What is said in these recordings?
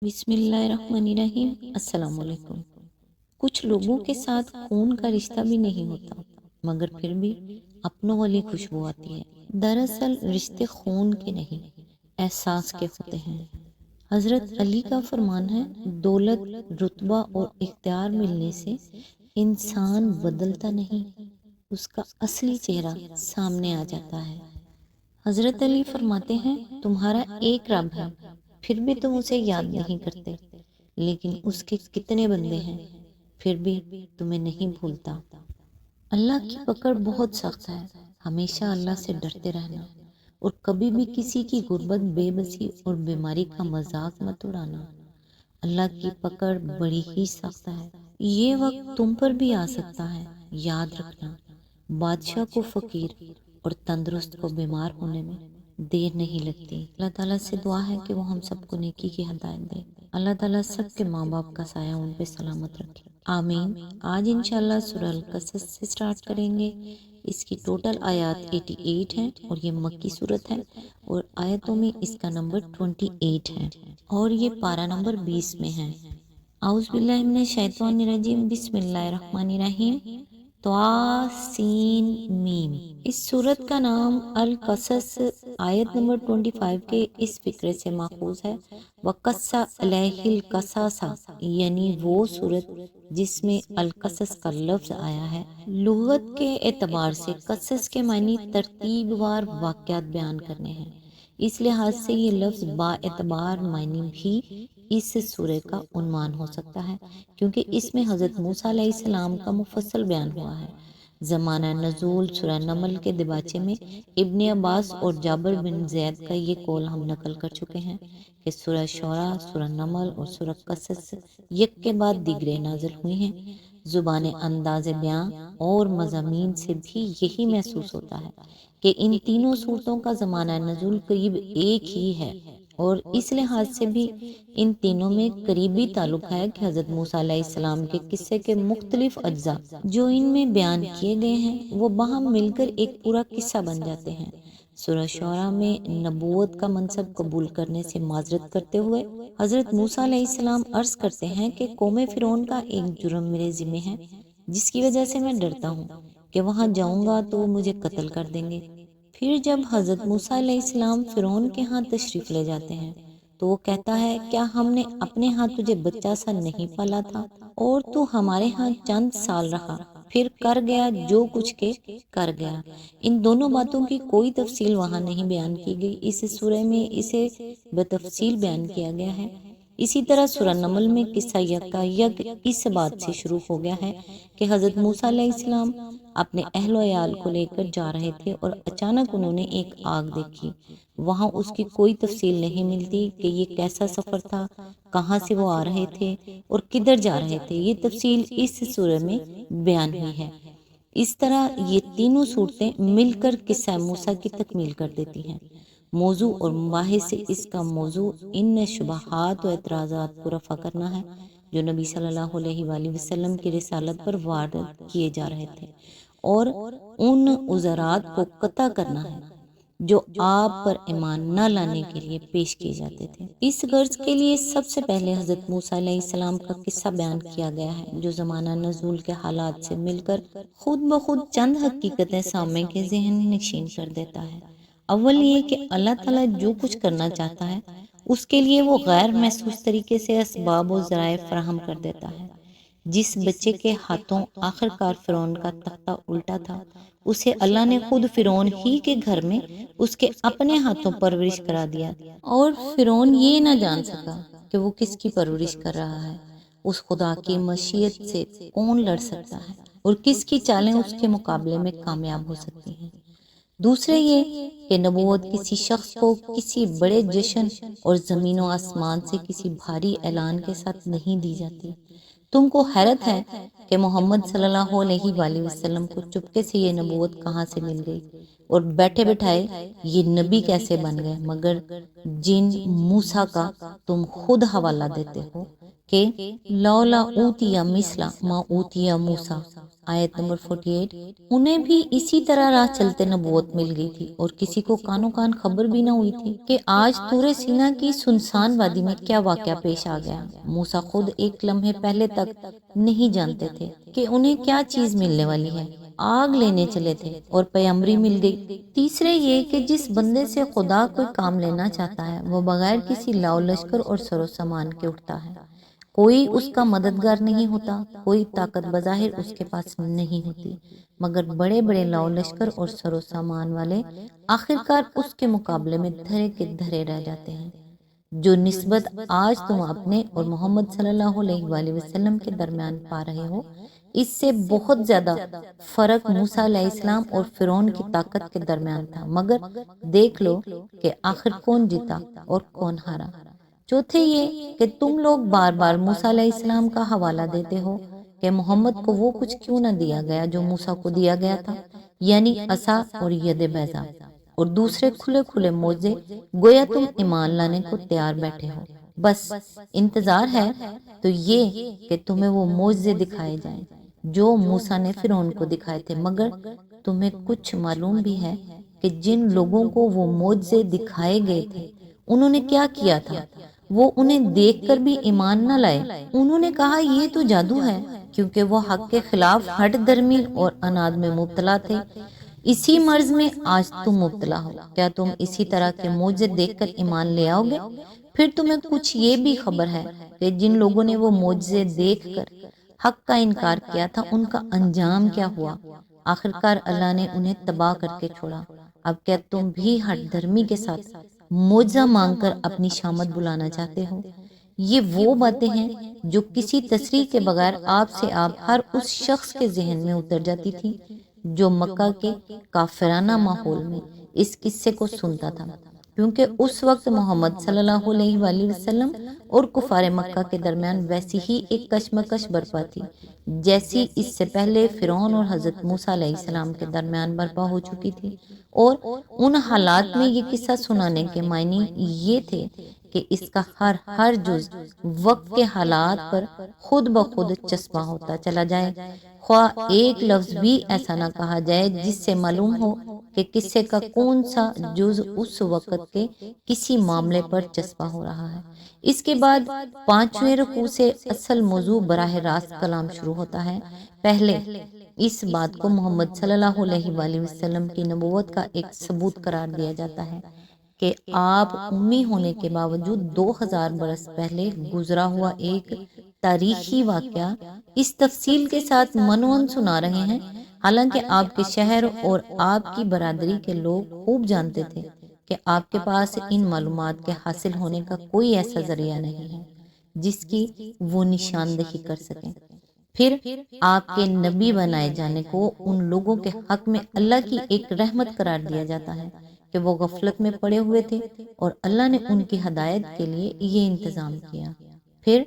بسم اللہ الرحمن الرحیم۔ السلام علیکم۔ کچھ لوگوں کے ساتھ خون کا رشتہ بھی نہیں ہوتا مگر پھر بھی اپنوں والی خوشبو آتی ہے۔ دراصل رشتے خون کے نہیں، احساس کے ہوتے ہیں۔ حضرت علی کا فرمان ہے، دولت، رتبہ اور اختیار ملنے سے انسان بدلتا نہیں، اس کا اصلی چہرہ سامنے آ جاتا ہے۔ حضرت علی فرماتے ہیں، تمہارا ایک رب ہے، پھر بھی تم اسے یاد نہیں کرتے، لیکن اس کے کتنے بندے ہیں، پھر بھی تمہیں نہیں بھولتا۔ اللہ کی پکڑ بہت سخت ہے، ہمیشہ اللہ سے ڈرتے رہنا اور کبھی بھی کسی کی غربت، بے بسی اور بیماری کا مذاق مت اڑانا۔ اللہ کی پکڑ بڑی ہی سخت ہے، یہ وقت تم پر بھی آ سکتا ہے، یاد رکھنا۔ بادشاہ کو فقیر اور تندرست کو بیمار ہونے میں دیر نہیں لگتی۔ اللہ تعالیٰ سے دعا ہے کہ وہ ہم سب کو نیکی کی ہدایت دے۔ اللہ تعالیٰ سب کے ماں باپ کا سایہ ان پہ سلامت رکھے، آمین۔ آج انشاءاللہ سورہ القصص سے سٹارٹ کریں گے۔ اس کی ٹوٹل آیات 88 ہیں اور یہ مکی صورت ہے، اور آیتوں میں اس کا نمبر 28 ہے، اور یہ پارہ نمبر 20 میں ہے۔ اعوذ باللہ من الشیطان الرجیم، بسم اللہ الرحمن الرحیم۔ طاسین میم۔ اس سورت کا نام القصص آیت نمبر 25 کے اس فقرے سے ماخوذ ہے۔ وَقَصَّ عَلَيْهِ الْقَصَصَ، یعنی وہ سورت جس میں القصص کا لفظ آیا ہے۔ لغت کے اعتبار سے قصص کے معنی ترتیب وار واقعات بیان کرنے ہیں، اس لحاظ سے یہ لفظ با اعتبار معنی بھی اس سورہ کا عنوان ہو سکتا ہے، کیونکہ اس میں حضرت موسیٰ علیہ السلام کا مفصل بیان ہوا ہے۔ زمانہ نزول سورہ نمل کے دباچے میں ابن عباس اور جابر بن زید کا یہ قول ہم نقل کر چکے ہیں کہ سورہ شعراء، سورہ نمل اور سورہ قصص یک کے بعد دیگرے نازل ہوئی ہیں۔ زبان، انداز بیاں اور مضامین سے بھی یہی محسوس ہوتا ہے کہ ان تینوں صورتوں کا زمانہ نزول قریب ایک ہی ہے، اور اس لحاظ سے بھی ان تینوں میں قریبی تعلق ہے کہ حضرت موسیٰ علیہ السلام کے قصے کے مختلف اجزاء جو ان میں بیان کیے گئے ہیں وہ باہم مل کر ایک پورا قصہ بن جاتے ہیں۔ سورہ شعراء میں نبوت کا منصب قبول کرنے سے معذرت کرتے ہوئے حضرت موسیٰ علیہ السلام عرض کرتے ہیں کہ قوم فرعون کا ایک جرم میرے ذمہ ہے، جس کی وجہ سے میں ڈرتا ہوں کہ وہاں جاؤں گا تو وہ مجھے قتل کر دیں گے۔ پھر جب حضرت موسیٰ علیہ السلام فرعون کے ہاں تشریف لے جاتے ہیں تو وہ کہتا ہے، کیا ہم نے اپنے ہاں تجھے بچہ سا نہیں پالا تھا اور تو ہمارے ہاں چند سال رہا، پھر کر گیا جو کچھ کے کر گیا۔ ان دونوں باتوں کی کوئی تفصیل وہاں نہیں بیان کی گئی، اس سورہ میں اسے بتفصیل بیان کیا گیا ہے۔ اسی طرح سورہ نمل میں قصہ یکا یک اس بات سے شروع ہو گیا ہے کہ حضرت موسیٰ علیہ السلام اپنے اہل و عیال کو لے کر جا رہے تھے اور اچانک انہوں نے ایک آگ دیکھی۔ وہاں اس کی کوئی تفصیل نہیں ملتی کہ یہ کیسا سفر تھا، کہاں سے وہ آ رہے تھے اور کدھر جا رہے تھے، یہ تفصیل اس سورہ میں بیان ہوئی ہے۔ اس طرح یہ تینوں صورتیں مل کر قصہ موسیٰ کی تکمیل کر دیتی ہیں۔ موضوع اور مباحث سے اس کا موضوع ان شبہات و اعتراضات کو رفع کرنا ہے جو نبی صلی اللہ علیہ وآلہ وسلم کی رسالت پر وارد کیے جا رہے تھے، اور ان عذرات کو قطع کرنا ہے جو آپ پر ایمان نہ لانے کے لیے پیش کیے جاتے تھے۔ اس غرض کے لیے سب سے پہلے حضرت موسیٰ علیہ السلام کا قصہ بیان کیا گیا ہے، جو زمانہ نزول کے حالات سے مل کر خود بخود چند حقیقتیں سامنے کے ذہن نشین کر دیتا ہے۔ اول یہ کہ اللہ تعالیٰ جو کچھ کرنا چاہتا ہے اس کے لیے وہ غیر محسوس طریقے سے اسباب و ذرائع فراہم کر دیتا ہے۔ جس بچے کے ہاتھوں آخر کار فرعون کا تختہ الٹا تھا، اسے اللہ نے خود فرعون ہی کے گھر میں اس کے اپنے ہاتھوں پرورش کرا دیا، اور فرعون یہ نہ جان سکا کہ وہ کس کی پرورش کر رہا ہے۔ اس خدا کی مشیت سے کون لڑ سکتا ہے اور کس کی چالیں اس کے مقابلے میں کامیاب ہو سکتی ہیں۔ دوسرے یہ کہ نبوت کسی شخص کو کسی بڑے جشن اور زمین و آسمان سے کسی بھاری اعلان کے ساتھ نہیں دی جاتی۔ تم کو حیرت ہے کہ محمد صلی اللہ علیہ وآلہ وسلم کو چپکے سے یہ نبوت کہاں سے مل گئی اور بیٹھے بٹھائے یہ نبی کیسے بن گئے، مگر جن موسیٰ کا تم خود حوالہ دیتے ہو کہ لولا اوتی مثل ما اوتی موسیٰ، آیت نمبر 48، انہیں بھی اسی طرح راہ چلتے نبوت مل گئی تھی اور کسی کو کانوں کان خبر بھی نہ ہوئی تھی کہ آج طور سینا کی سنسان وادی میں کیا واقعہ پیش آ گیا۔ موسیٰ خود ایک لمحے پہلے تک نہیں جانتے تھے کہ انہیں کیا چیز ملنے والی ہے، آگ لینے چلے تھے اور پیغمبری مل گئی۔ تیسرے یہ کہ جس بندے سے خدا کوئی کام لینا چاہتا ہے وہ بغیر کسی لاؤ لشکر اور سر و سامان کے اٹھتا ہے، کوئی اس کا مددگار نہیں ہوتا، کوئی طاقت بظاہر اس کے پاس نہیں ہوتی، مگر بڑے بڑے لاؤ لشکر اور سر و سامان والے آخرکار اس کے مقابلے میں دھرے کے دھرے رہ جاتے ہیں۔ جو نسبت آج تم اپنے اور محمد صلی اللہ علیہ وآلہ وسلم کے درمیان پا رہے ہو، اس سے بہت زیادہ فرق موسیٰ علیہ السلام اور فرعون کی طاقت کے درمیان تھا، مگر دیکھ لو کہ آخر کون جیتا اور کون ہارا۔ چوتھے یہ کہ تم لوگ بار بار موسیٰ علیہ السلام کا حوالہ دیتے ہو کہ محمد کو وہ کچھ کیوں نہ دیا گیا جو موسیٰ کو دیا گیا تھا، یعنی عصا اور ید بیضا اور دوسرے کھلے کھلے معجزے، گویا تم ایمان لانے کو تیار بیٹھے ہو، بس انتظار ہے تو یہ کہ تمہیں وہ معجزے دکھائے جائیں جو موسیٰ نے فرعون کو دکھائے تھے۔ مگر تمہیں کچھ معلوم بھی ہے کہ جن لوگوں کو وہ معجزے دکھائے گئے تھے انہوں نے کیا کیا تھا؟ وہ انہیں دیکھ کر بھی ایمان نہ لائے، انہوں نے کہا یہ تو جادو ہے، کیونکہ وہ حق کے خلاف ہٹ درمی اور اناد میں مبتلا تھے۔ اسی مرض میں آج تم مبتلا ہو، کیا تم اسی طرح کے معجزے دیکھ کر ایمان لے آؤ گے؟ پھر تمہیں کچھ یہ بھی خبر ہے کہ جن لوگوں نے وہ معجزے دیکھ کر حق کا انکار کیا تھا ان کا انجام کیا ہوا؟ آخرکار اللہ نے انہیں تباہ کر کے چھوڑا۔ اب کیا تم بھی ہٹ دھرمی کے ساتھ معجزہ مانگ کر اپنی شامت بلانا چاہتے ہو؟ یہ وہ باتیں ہیں جو کسی تصریح کے بغیر آپ سے آپ ہر اس شخص کے ذہن میں اتر جاتی تھی جو مکہ کے کافرانہ ماحول میں اس قصے کو سنتا تھا، کیونکہ اس وقت محمد صلی اللہ علیہ وآلہ وسلم اور کفار مکہ کے درمیان ویسی ہی ایک کشمکش برپا تھی جیسی اس سے پہلے فرعون اور حضرت موسیٰ علیہ السلام کے درمیان برپا ہو چکی تھی۔ اور ان حالات میں یہ قصہ سنانے کے معنی یہ تھے کہ اس کا ہر جز وقت کے حالات پر خود بخود چسپاں ہوتا چلا جائے، خواہ ایک لفظ بھی ایسا نہ کہا جائے جس سے معلوم ہو کہ قصے کا کون سا جز اس وقت کے کسی معاملے پر چسپاں ہو رہا ہے۔ اس کے بعد 5ویں رکوع سے اصل موضوع براہ راست کلام شروع ہوتا ہے۔ پہلے اس بات کو محمد صلی اللہ علیہ وآلہ وسلم کی نبوت کا ایک ثبوت قرار دیا جاتا ہے کہ آپ امی ہونے کے باوجود 2000 برس پہلے گزرا ہوا ایک تاریخی واقعہ اس تفصیل کے ساتھ منون سنا رہے ہیں، حالانکہ آپ کے شہر اور آپ کی برادری کے لوگ خوب جانتے تھے کہ آپ کے پاس ان معلومات کے حاصل ہونے کا کوئی ایسا ذریعہ نہیں ہے جس کی وہ نشاندہی کر سکیں۔ پھر آپ کے نبی بنائے جانے کو ان لوگوں کے حق میں اللہ کی ایک رحمت قرار دیا جاتا ہے کہ وہ غفلت میں پڑے ہوئے تھے اور اللہ نے ان کی ہدایت کے لیے یہ انتظام کیا۔ پھر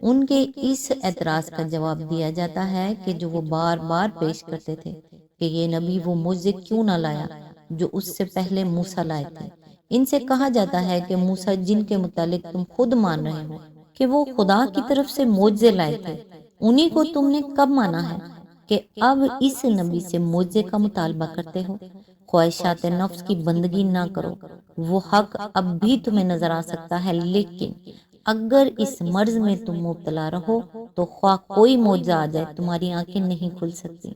ان کے اس اعتراض کا جواب دیا جاتا ہے کہ جو وہ بار بار پیش کرتے تھے کہ یہ نبی وہ معجزے کیوں نہ لایا جو اس سے پہلے موسیٰ لائے تھے۔ ان سے کہا جاتا ہے کہ موسیٰ جن کے متعلق تم خود مان رہے ہو کہ وہ خدا کی طرف سے معجزے لائے تھے، انہی کو تم نے کب مانا ہے کہ اب اس نبی سے معجزے کا مطالبہ کرتے ہو؟ خواہشات نفس کی بندگی نہ کرو، وہ حق اب بھی تمہیں نظر آ سکتا ہے، لیکن اگر اس مرض میں تم مبتلا رہو تو خواہ کوئی معجزہ آ جائے تمہاری آنکھیں نہیں کھل سکتی۔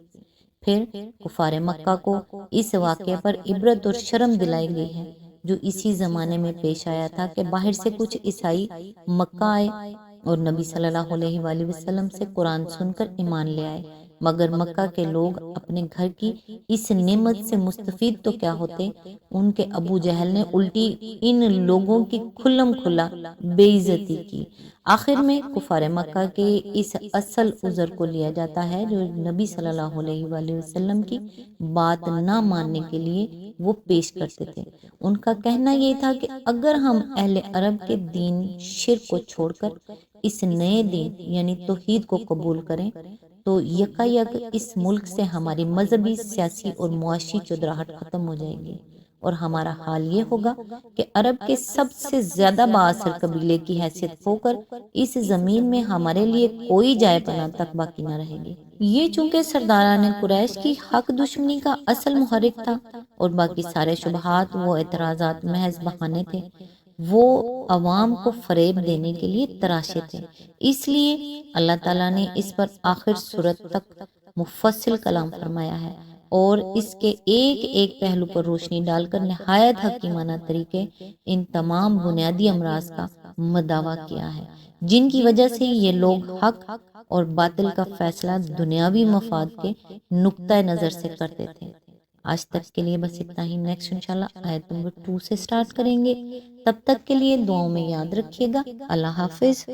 پھر کفار مکہ کو اس واقعے پر عبرت اور شرم دلائی گئی ہے جو اسی زمانے میں پیش آیا تھا کہ باہر سے کچھ عیسائی مکہ آئے اور نبی صلی اللہ علیہ وآلہ وسلم سے قرآن سن کر ایمان لے آئے، مگر مکہ کے لوگ اپنے گھر کی اس نعمت سے مستفید تو کیا ہوتے، ان کے ابو جہل نے الٹی ان لوگوں کی کھلم کھلا بے عزتی کی۔ آخر میں کفار مکہ کے اس اصل عذر کو لیا جاتا ہے جو نبی صلی اللہ علیہ وآلہ وسلم کی بات نہ ماننے کے لیے وہ پیش کرتے تھے۔ ان کا کہنا یہ تھا کہ اگر ہم اہل عرب کے دین شرک کو چھوڑ کر اس نئے دین یعنی توحید کو قبول کریں تو یکا یک اس ملک سے ہماری مذہبی، سیاسی اور معاشی چودراہٹ ختم ہو جائے گی۔ اور ہمارا حال یہ ہوگا کہ عرب کے سب سے زیادہ بااثر قبیلے کی حیثیت ہو کر اس زمین میں ہمارے لیے کوئی جائے پناہ تک باقی نہ رہے گی۔ یہ چونکہ سرداران قریش کی حق دشمنی کا اصل محرک تھا اور باقی سارے شبہات و اعتراضات محض بہانے تھے، وہ عوام کو فریب دینے کے لیے تراشے تھے، اس لیے اللہ تعالیٰ نے اس پر آخر صورت تک مفصل کلام فرمایا ہے اور اس کے ایک ایک پہلو پر روشنی ڈال کر نہایت حکیمانہ طریقے ان تمام بنیادی امراض کا مداوع کیا ہے، جن کی وجہ سے یہ لوگ حق اور باطل کا فیصلہ دنیاوی مفاد کے نقطۂ نظر سے کرتے تھے۔ آج تک کے لیے بس اتنا ہی، نیکسٹ انشاءاللہ آیت نمبر 2 سے سٹارٹ کریں گے۔ تب تک کے لیے دعاؤں میں یاد رکھیے گا۔ اللہ حافظ۔